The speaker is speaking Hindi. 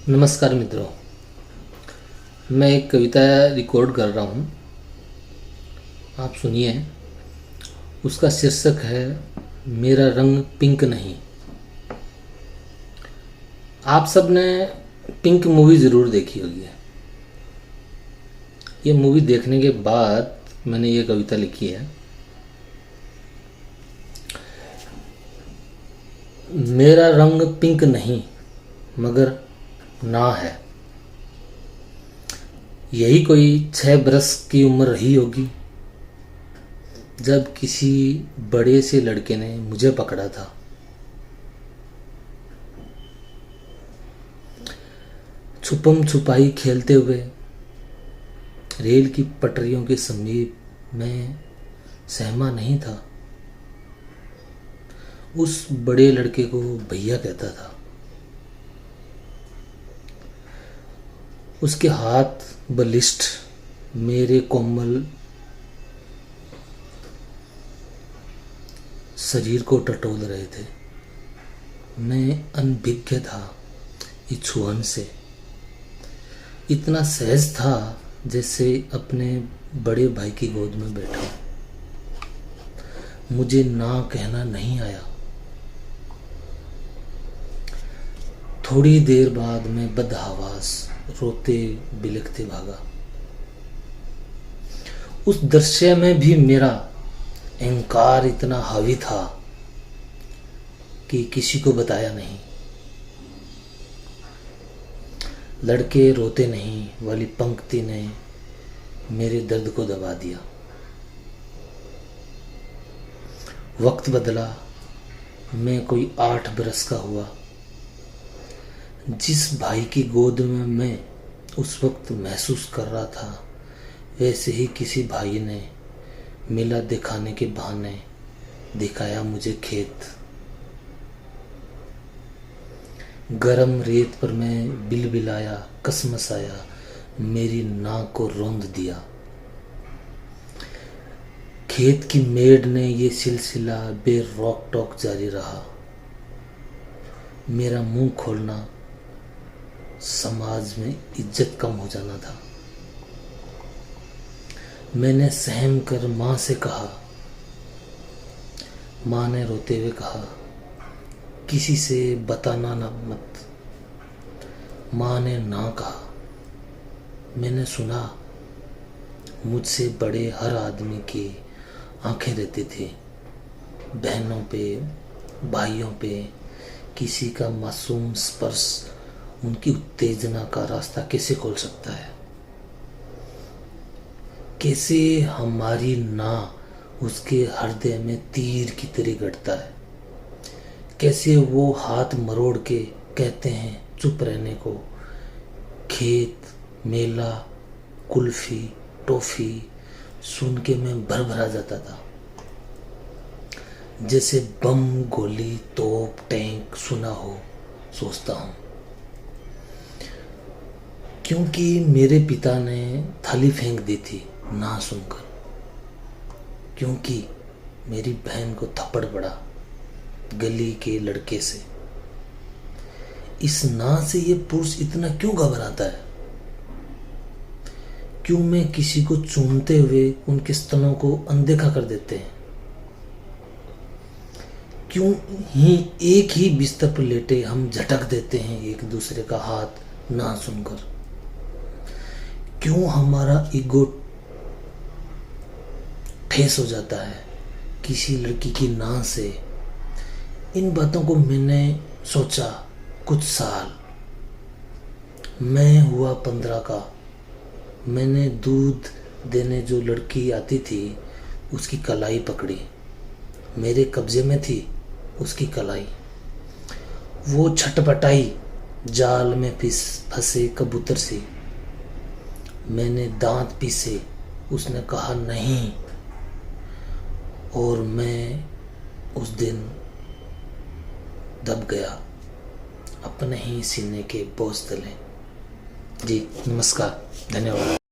नमस्कार मित्रों, मैं एक कविता रिकॉर्ड कर रहा हूँ। आप सुनिए। उसका शीर्षक है मेरा रंग पिंक नहीं। आप सब ने पिंक मूवी ज़रूर देखी होगी। ये मूवी देखने के बाद मैंने ये कविता लिखी है। मेरा रंग पिंक नहीं मगर ना है। यही कोई 6 बरस की उम्र रही होगी जब किसी बड़े से लड़के ने मुझे पकड़ा था। छुपम छुपाई खेलते हुए रेल की पटरियों के समीप मैं सहमा नहीं था। उस बड़े लड़के को भैया कहता था। उसके हाथ बलिष्ठ मेरे कोमल शरीर को टटोल रहे थे। मैं अनभिज्ञ था इस छुअन से। इतना सहज था जैसे अपने बड़े भाई की गोद में बैठा। मुझे ना कहना नहीं आया। थोड़ी देर बाद मैं बदहवास रोते बिलखते भागा। उस दृश्य में भी मेरा अहंकार इतना हावी था कि किसी को बताया नहीं। लड़के रोते नहीं वाली पंक्ति ने मेरे दर्द को दबा दिया। वक्त बदला। मैं कोई 8 बरस का हुआ। जिस भाई की गोद में मैं उस वक्त महसूस कर रहा था, वैसे ही किसी भाई ने मेला दिखाने के बहाने दिखाया मुझे खेत। गरम रेत पर मैं बिलबिलाया, कसमसाया, मेरी नाक को रौंद दिया। खेत की मेड़ ने ये सिलसिला बेरोक टोक जारी रहा। मेरा मुंह खोलना समाज में इज्जत कम हो जाना था। मैंने सहम कर माँ से कहा। माँ ने रोते हुए कहा, किसी से बताना ना मत। माँ ने ना कहा। मैंने सुना। मुझसे बड़े हर आदमी की आंखें रहती थी। बहनों पे, भाइयों पे किसी का मासूम स्पर्श उनकी उत्तेजना का रास्ता कैसे खोल सकता है। कैसे हमारी ना उसके हृदय में तीर की तरह गड़ता है। कैसे वो हाथ मरोड़ के कहते हैं चुप रहने को। खेत, मेला, कुल्फी, टॉफी सुन के मैं भर भरा जाता था। जैसे बम, गोली, तोप, टैंक सुना हो सोचता हूँ। क्योंकि मेरे पिता ने थाली फेंक दी थी ना सुनकर। क्योंकि मेरी बहन को थप्पड़ पड़ा गली के लड़के से। इस ना से ये पुरुष इतना क्यों घबराता है। क्यों मैं किसी को चूमते हुए उनके स्तनों को अनदेखा कर देते हैं। क्यों ही एक ही बिस्तर पर लेटे हम झटक देते हैं एक दूसरे का हाथ ना सुनकर। क्यों हमारा ईगो ठेस हो जाता है किसी लड़की की ना से। इन बातों को मैंने सोचा कुछ साल। मैं हुआ 15 का। मैंने दूध देने जो लड़की आती थी उसकी कलाई पकड़ी। मेरे कब्जे में थी उसकी कलाई। वो छटपटाई जाल में फंसे कबूतर सी। मैंने दांत पीसे। उसने कहा नहीं। और मैं उस दिन दब गया अपने ही सीने के बोझ तले। जी नमस्कार, धन्यवाद।